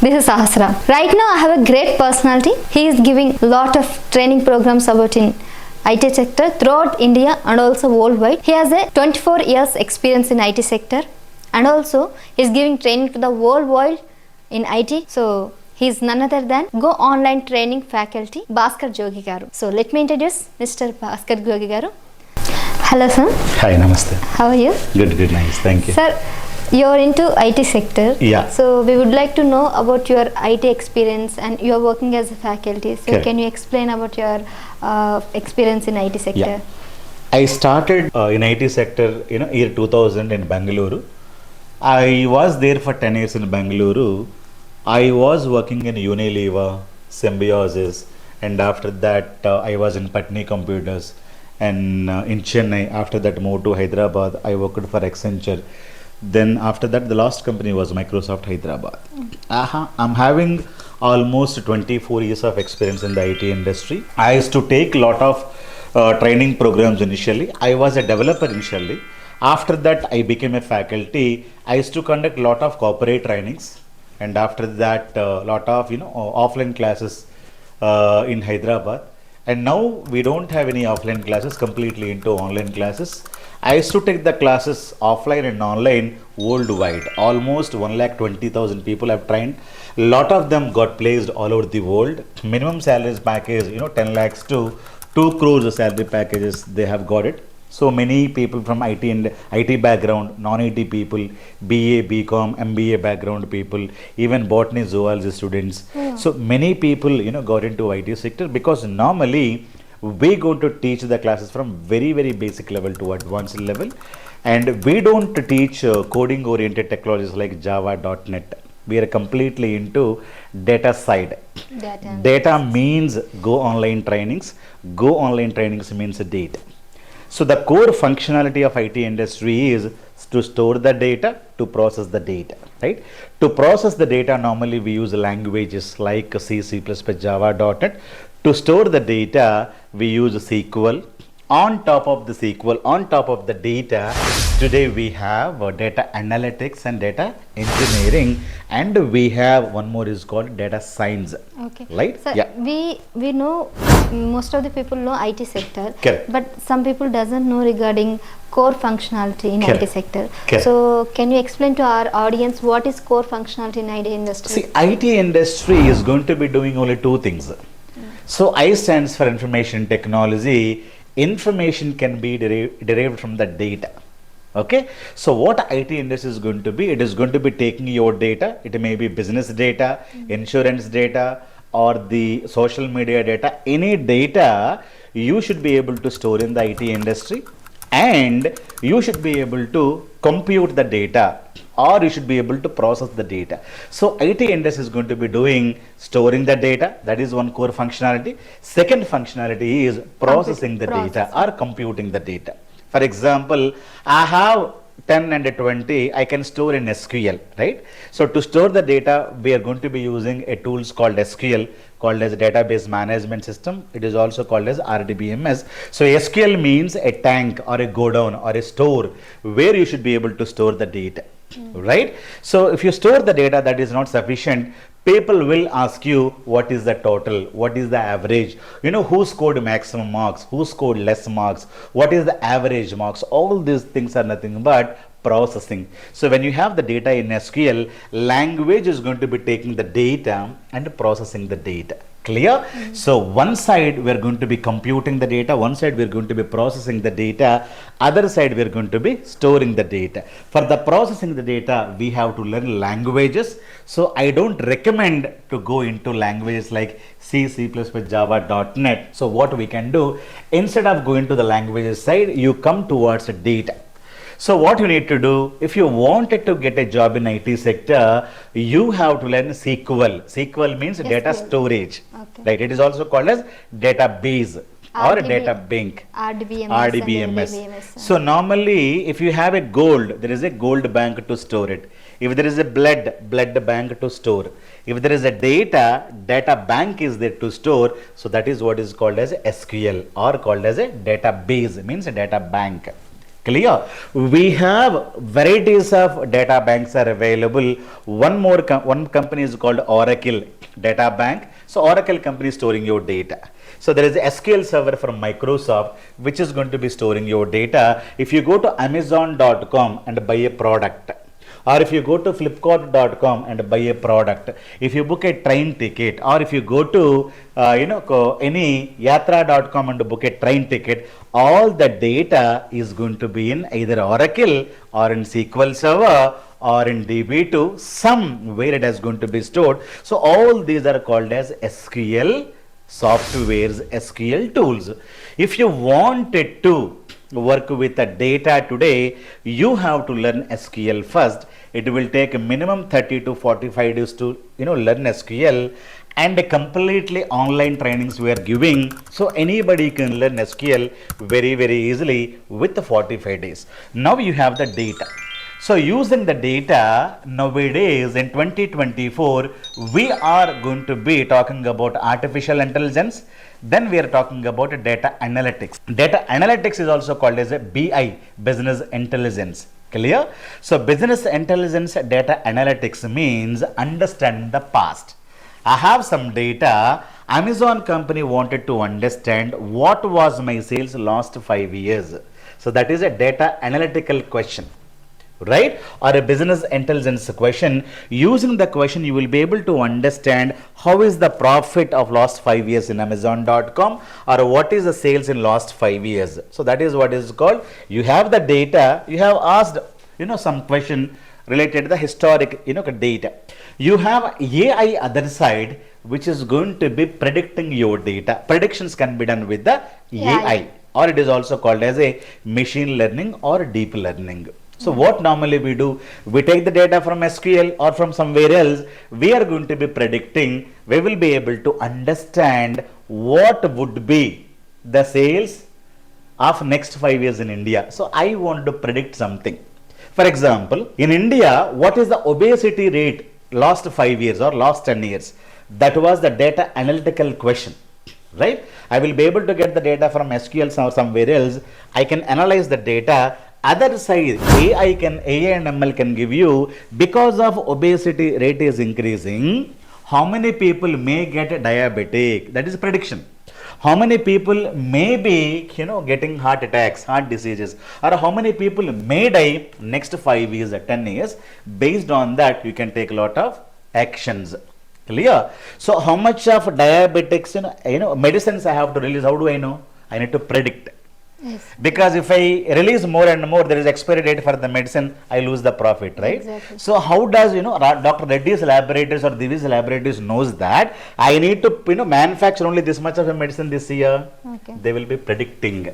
This is Sahasra. Right now I have a great personality. He is giving lot of training programs about in IT sector throughout India and also worldwide. He has a 24 years experience in IT sector and also he is giving training to the whole world in IT. So he is none other than Go Online Training faculty Bhaskar Jogi garu. So let me introduce Mr. Bhaskar Jogi garu. Hello sir. Hi, namaste. How are you? Good, nice. Thank you. Sir, you're into IT sector. Yeah. So we would like to know about your IT experience and you're working as a faculty. So Correct. can you explain about your experience in IT sector? Yeah. I started in IT sector, year 2000 in Bangalore. I was there for 10 years in Bangalore. I was working in Unilever, Symbiosis, and after that I was in Patni Computers. And in Chennai, after that moved to Hyderabad, I worked for Accenture. Then after that, the last company was Microsoft Hyderabad. I'm having almost 24 years of experience in the IT industry. I used to take a lot of training programs initially. I was a developer initially. After that, I became a faculty. I used to conduct a lot of corporate trainings. And after that, a lot of offline classes in Hyderabad. And now we don't have any offline classes, completely into online classes. I used to take the classes offline and online worldwide. Almost 1,20,000 people have trained. A lot of them got placed all over the world. Minimum salaries package, 10 lakhs to 2 crores salary packages, they have got it. So many people from IT and IT background, non-IT people, BA, BCom, MBA background people, even botany, zoology students. Yeah. So many people, got into IT sector because normally we go to teach the classes from very, very basic level to advanced level. And we don't teach coding oriented technologies like Java, .NET. We are completely into data side. Data means go online trainings. Go online trainings means data. So the core functionality of IT industry is to store the data, to process the data, right? To process the data, normally we use languages like C, C++, Java, .NET. To store the data, we use SQL. On top of the SQL, on top of the data, today we have data analytics and data engineering, and we have one more is called data science. Okay. Right? So yeah. we know most of the people know IT sector, Correct. but some people doesn't know regarding core functionality in Correct. IT sector. Correct. So can you explain to our audience what is core functionality in IT industry? See, IT industry is going to be doing only two things. So I stands for information technology. Information can be derived from the data. Okay, so what IT industry is going to be, it is going to be taking your data. It may be business data, insurance data, or the social media data. Any data you should be able to store in the IT industry, and you should be able to compute the data, or you should be able to process the data. So IT industry is going to be doing storing the data. That is one core functionality. Second functionality is processing the data or computing the data. For example, I have 10 and 20, I can store in SQL, right? So to store the data, we are going to be using a tools called SQL, called as database management system. It is also called as RDBMS. So SQL means a tank or a godown or a store where you should be able to store the data, right? So if you store the data, that is not sufficient. People will ask you what is the total, what is the average, who scored maximum marks, who scored less marks, what is the average marks. All these things are nothing but processing. So when you have the data in SQL, language is going to be taking the data and processing the data. Clear? So one side we are going to be computing the data, one side we are going to be processing the data, other side we are going to be storing the data. For the processing the data, we have to learn languages. So I don't recommend to go into languages like C, C++, Java, .NET. So what we can do, instead of going to the languages side, you come towards the data. So what you need to do, if you wanted to get a job in IT sector, you have to learn SQL. SQL means data storage. Okay. Right? It is also called as database or data bank. RDBMS. So normally, if you have a gold, there is a gold bank to store it. If there is a blood bank to store. If there is a data bank is there to store. So that is what is called as SQL or called as a database, means a data bank. Clear? We have varieties of data banks are available. One company is called Oracle Data Bank. So Oracle company is storing your data. So there is a SQL server from Microsoft which is going to be storing your data. If you go to Amazon.com and buy a product, or if you go to flipkart.com and buy a product, if you book a train ticket, or if you go to any yatra.com and book a train ticket, all the data is going to be in either Oracle or in SQL Server or in DB2, somewhere it is going to be stored. So all these are called as SQL softwares, SQL tools. If you wanted to work with the data today, you have to learn SQL first. It will take a minimum 30 to 45 days to learn SQL, and a completely online trainings we are giving, so anybody can learn SQL very easily with the 45 days. Now you have the data. So using the data nowadays in 2024, we are going to be talking about artificial intelligence. Then we are talking about data analytics. Data analytics is also called as a BI, business intelligence. Clear? So business intelligence data analytics means understand the past. I have some data. Amazon company wanted to understand what was my sales last 5 years. So that is a data analytical question, right? Or a business intelligence question. Using the question, you will be able to understand how is the profit of last 5 years in Amazon.com, or what is the sales in last 5 years. So that is what is called, you have the data, you have asked some question related to the historic data. You have AI other side which is going to be predicting your data. Predictions can be done with the AI, or it is also called as a machine learning or deep learning. So what normally we do, we take the data from SQL or from somewhere else, we are going to be predicting, we will be able to understand what would be the sales of next 5 years in India. So I want to predict something. For example, in India, what is the obesity rate last 5 years or last 10 years? That was the data analytical question, right? I will be able to get the data from SQL or somewhere else. I can analyze the data. Other side, AI and ML can give you, because of obesity rate is increasing, how many people may get diabetic? That is prediction. How many people may be getting heart attacks, heart diseases, or how many people may die next 5 years or 10 years. Based on that, you can take a lot of actions. Clear? So how much of diabetics medicines I have to release? How do I know? I need to predict. Yes. Because if I release more and more, there is expiry date for the medicine, I lose the profit, right? Exactly. So how does Dr. Reddy's laboratories or Divi's laboratories knows that I need to manufacture only this much of a medicine this year? Okay. They will be predicting.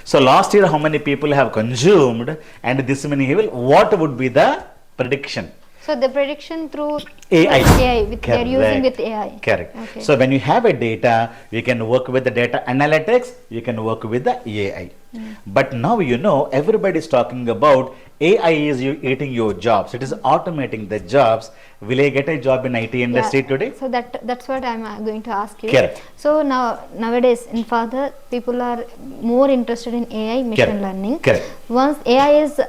So last year how many people have consumed, and this many will, what would be the prediction? So the prediction through AI. They are using with AI. Correct. Okay. So when you have a data, you can work with the data analytics, you can work with the AI. But now everybody is talking about AI is eating your jobs. It is automating the jobs. Will I get a job in IT industry today? So that's what I'm going to ask you. Correct. So nowadays in further, people are more interested in AI, machine learning. Correct. Once AI is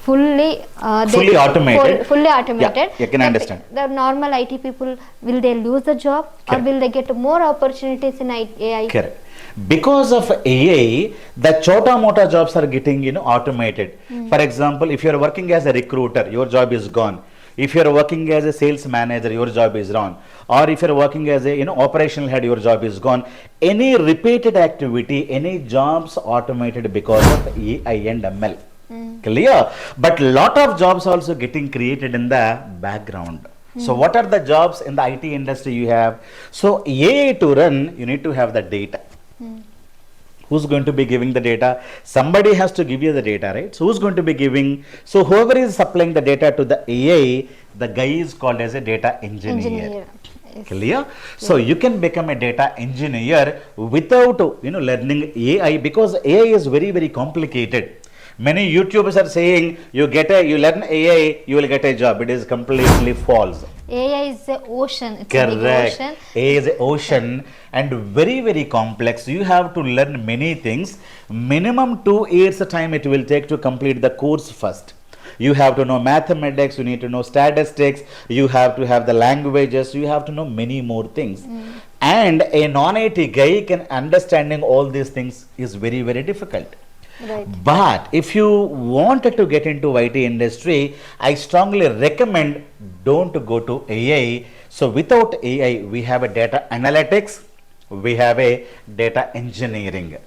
fully automated. Fully automated. Yeah, you can understand. The normal IT people, will they lose the job? Correct. Or will they get more opportunities in AI? Correct. Because of AI, the chota mota jobs are getting automated. For example, if you are working as a recruiter, your job is gone. If you are working as a sales manager, your job is gone. Or if you are working as a operational head, your job is gone. Any repeated activity, any jobs automated because of AI and ML. Clear? But lot of jobs also getting created in the background. So what are the jobs in the IT industry you have? So AI to run, you need to have the data. Who's going to be giving the data? Somebody has to give you the data, right? So who's going to be giving? So whoever is supplying the data to the AI, the guy is called as a data engineer. Yes. Clear? So you can become a data engineer without learning AI, because AI is very complicated. Many YouTubers are saying you learn AI, you will get a job. It is completely false. AI is the ocean. It's a big Correct. ocean. A is an ocean and very, very complex. You have to learn many things. Minimum 2 years time it will take to complete the course first. You have to know mathematics, you need to know statistics, you have to have the languages, you have to know many more things. And a non-IT guy can understanding all these things is very, very difficult. Right. But if you wanted to get into IT industry, I strongly recommend don't go to AI. So without AI, we have a data analytics, we have a data engineering.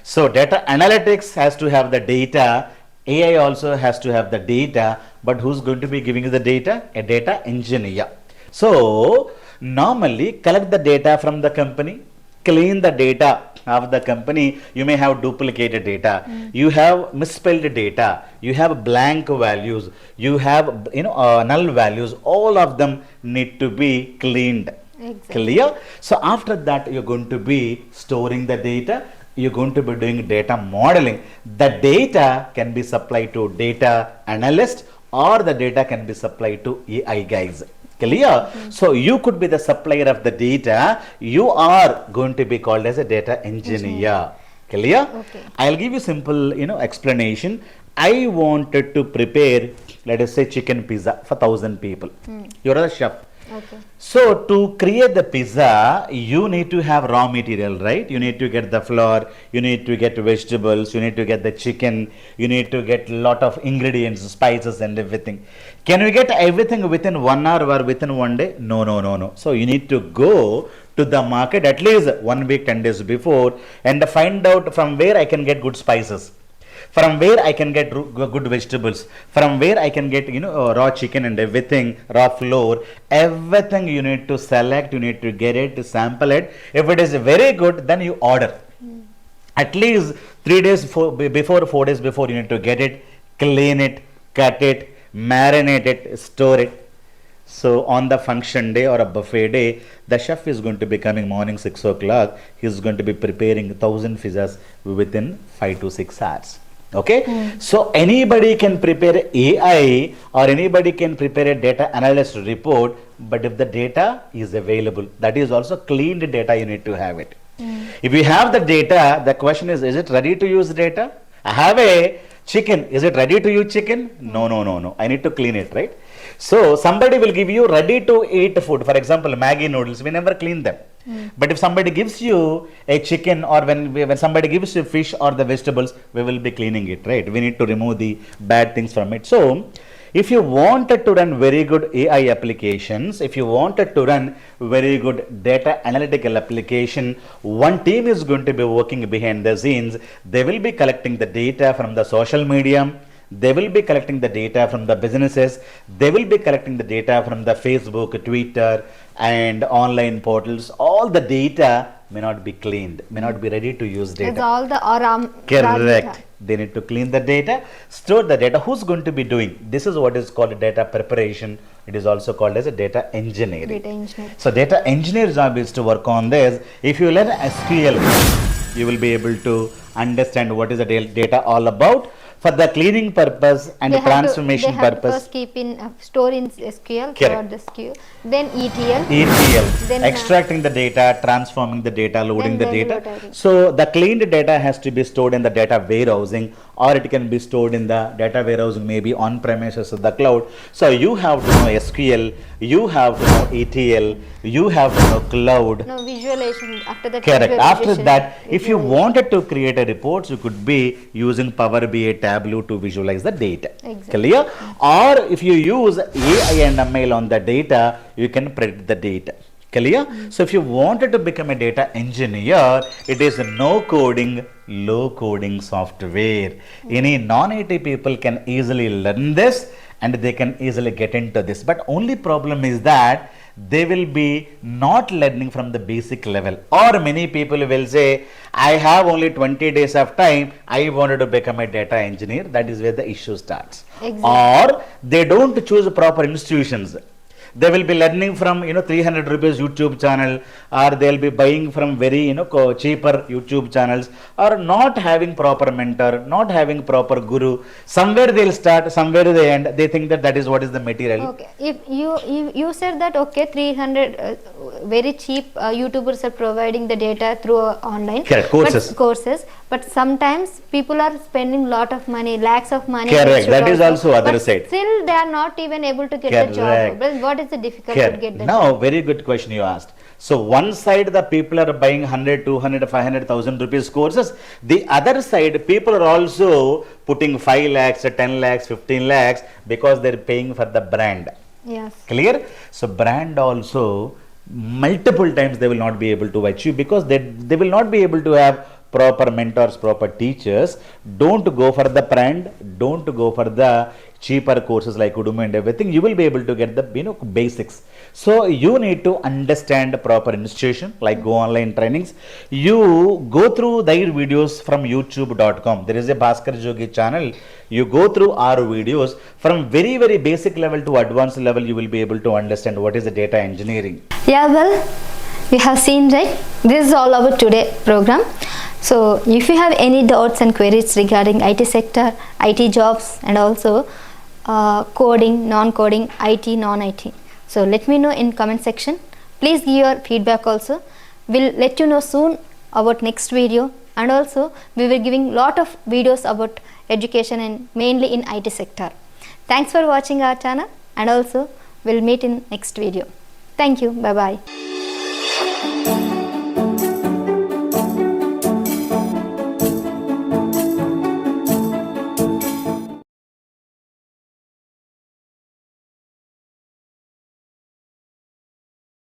So data analytics has to have the data. AI also has to have the data, but who's going to be giving you the data? A data engineer. So normally collect the data from the company, clean the data of the company. You may have duplicated data, you have misspelled data, you have blank values, you have null values. All of them need to be cleaned. Exactly. Clear? So after that you're going to be storing the data, you're going to be doing data modeling. The data can be supplied to data analyst or the data can be supplied to AI guys. Clear? So you could be the supplier of the data. You are going to be called as a data engineer. Clear? Okay. I'll give you simple, explanation. I wanted to prepare, let us say, chicken pizza for 1,000 people. You're a chef. Okay. So to create the pizza, you need to have raw material, right? You need to get the flour, you need to get vegetables, you need to get the chicken, you need to get lot of ingredients, spices and everything. Can we get everything within 1 hour or within 1 day? No, no, no, no. So you need to go to the market at least 1 week, 10 days before and find out from where I can get good spices, from where I can get good vegetables, from where I can get raw chicken and everything, raw flour, everything you need to select, you need to get it, sample it. If it is very good, then you order. At least 3 days before, 4 days before, you need to get it, clean it, cut it, marinate it, store it. So on the function day or a buffet day, the chef is going to be coming morning 6 o'clock. He is going to be preparing 1,000 pizzas within 5 to 6 hours. Okay, so anybody can prepare AI or anybody can prepare a data analyst report, but if the data is available, that is also cleaned data, you need to have it. If you have the data, the question is it ready to use data? I have a chicken, is it ready to use chicken? No, no, no, no, I need to clean it, right? So somebody will give you ready to eat food, for example Maggi noodles, we never clean them. But if somebody gives you a chicken or when somebody gives you fish or the vegetables, we will be cleaning it, right? We need to remove the bad things from it. So if you wanted to run very good AI applications, if you wanted to run very good data analytical application, one team is going to be working behind the scenes. They will be collecting the data from the social media, they will be collecting the data from the businesses, they will be collecting the data from the Facebook, Twitter and online portals. All the data may not be cleaned, may not be ready to use data. It's all the raw Correct. They need to clean the data, store the data. Who's going to be doing? This is what is called data preparation. It is also called as a data engineering. data engineer. So data engineer's job is to work on this. If you learn SQL, you will be able to understand what is the data all about. For the cleaning purpose and transformation they have purpose. To first keep in store in SQL, Correct. the SQL, then ETL. Then extracting the data, transforming the data, loading the data. So the cleaned data has to be stored in the data warehousing, or it can be stored in the data warehousing, maybe on premises or the cloud. So you have to know SQL, you have to know ETL, you have to know cloud. No, visualization after that. Correct. After that, if you wanted to create a reports, you could be using Power BI Tableau to visualize the data. Exactly. Clear? Or if you use AI and ML on the data, you can predict the data. Clear? So if you wanted to become a data engineer, it is no coding, low coding software. Any non-IT people can easily learn this and they can easily get into this. But only problem is that they will be not learning from the basic level. Or many people will say, I have only 20 days of time, I wanted to become a data engineer. That is where the issue starts. Exactly. Or they don't choose proper institutions. they will be learning from 300 rupees YouTube channel, or they'll be buying from very cheaper YouTube channels, or not having proper mentor, not having proper guru. Somewhere they'll start, somewhere they end. They think that that is what is the material. Okay, if you said that, okay, 300 very cheap YouTubers are providing the data through online. Correct, courses. But sometimes people are spending lot of money, lakhs of money. Correct, that is also other but side. Still they are not even able to get the job. But what is the difficulty to get the Now, job? very good question you asked. So one side the people are buying 100, 200, 500,000 rupees courses. The other side people are also putting 5 lakhs, 10 lakhs, 15 lakhs because they're paying for the brand. Yes. Clear? So brand also multiple times they will not be able to achieve because they will not be able to have proper mentors, proper teachers. Don't go for the brand, don't go for the cheaper courses like Udemy and everything. You will be able to get the basics. So you need to understand proper institution like Go Online Trainings. You go through their videos from youtube.com. There is a Bhaskar Jogi channel. You go through our videos from very, very basic level to advanced level. You will be able to understand what is the data engineering. Yeah, well, we have seen, right? This is all about today program. So if you have any doubts and queries regarding IT sector, IT jobs, and also coding, non-coding, IT, non-IT, so let me know in comment section. Please give your feedback also. We'll let you know soon about next video, and also we will giving lot of videos about education and mainly in IT sector. Thanks for watching our channel, and also we'll meet in next video. Thank you. Bye bye.